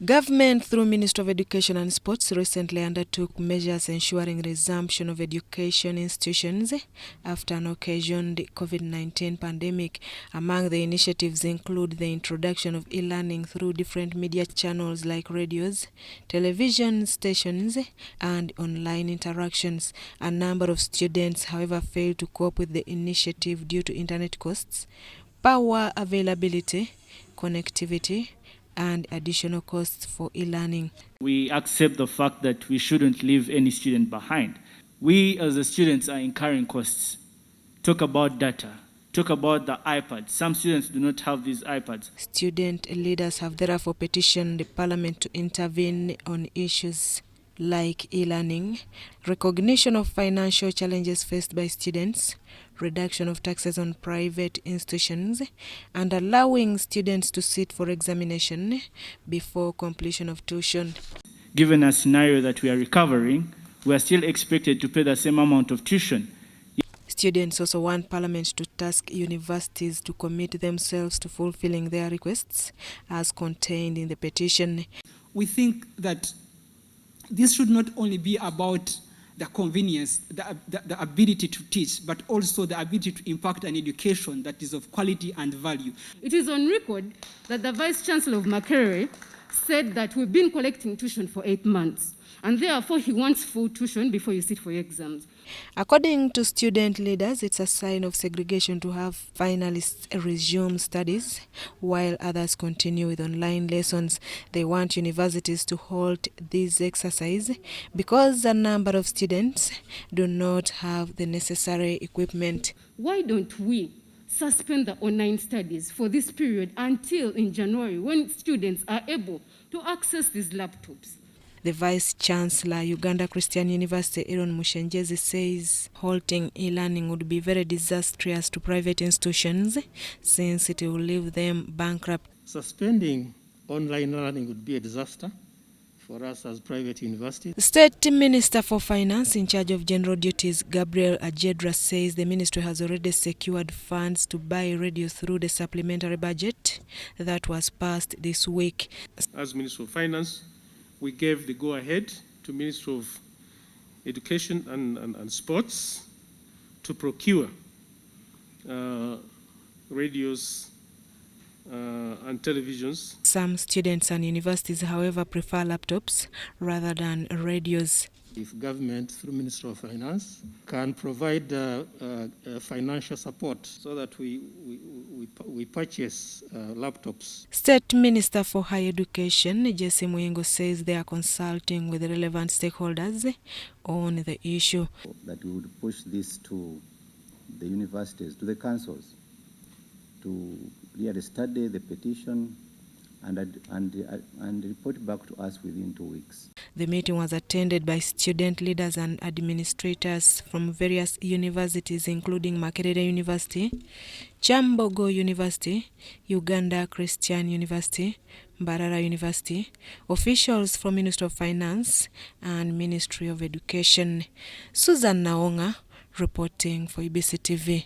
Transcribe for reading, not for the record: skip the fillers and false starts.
Government, through Ministry of Education and Sports, recently undertook measures ensuring resumption of education institutions after an occasioned COVID-19 pandemic. Among the initiatives include the introduction of e-learning through different media channels like radios, television stations, and online interactions. A number of students, however, failed to cope with the initiative due to internet costs, power availability, connectivity, and additional costs for e-learning. We accept the fact that we shouldn't leave any student behind. We as the students are incurring costs. Talk about data. Talk about the iPads. Some students do not have these iPads. Student leaders have therefore petitioned the Parliament to intervene on issues like e-learning, recognition of financial challenges faced by students, reduction of taxes on private institutions, and allowing students to sit for examination before completion of tuition. Given a scenario that we are recovering, we are still expected to pay the same amount of tuition. Students also want Parliament to task universities to commit themselves to fulfilling their requests as contained in the petition. We think that this should not only be about the convenience, the ability to teach, but also the ability to impact an education that is of quality and value. It is on record that the Vice Chancellor of Makerere said that we've been collecting tuition for 8 months, and therefore he wants full tuition before you sit for your exams. According to student leaders, it's a sign of segregation to have finalists resume studies while others continue with online lessons. They want universities to halt this exercise because a number of students do not have the necessary equipment. Why don't we suspend the online studies for this period until in January, when students are able to access these laptops? The Vice Chancellor, Uganda Christian University, Aaron Mushenjezi, says halting e-learning would be very disastrous to private institutions since it will leave them bankrupt. Suspending online learning would be a disaster for us as private universities. State Minister for Finance in charge of general duties, Gabriel Ajedra, says the ministry has already secured funds to buy radio through the supplementary budget that was passed this week. As Minister of Finance, we gave the go-ahead to Ministry of Education and Sports to procure radios and televisions. Some students and universities, however, prefer laptops rather than radios. If government, through Ministry of Finance, can provide financial support so that we purchase laptops. State Minister for Higher Education, Jesse Muyingo, says they are consulting with the relevant stakeholders on the issue. That we would push this to the universities, to the councils, to really study the petition and report back to us within 2 weeks. The meeting was attended by student leaders and administrators from various universities, including Makerere University, Chambogo University, Uganda Christian University, Mbarara University, officials from Ministry of Finance and Ministry of Education. Susan Naonga reporting for EBC TV.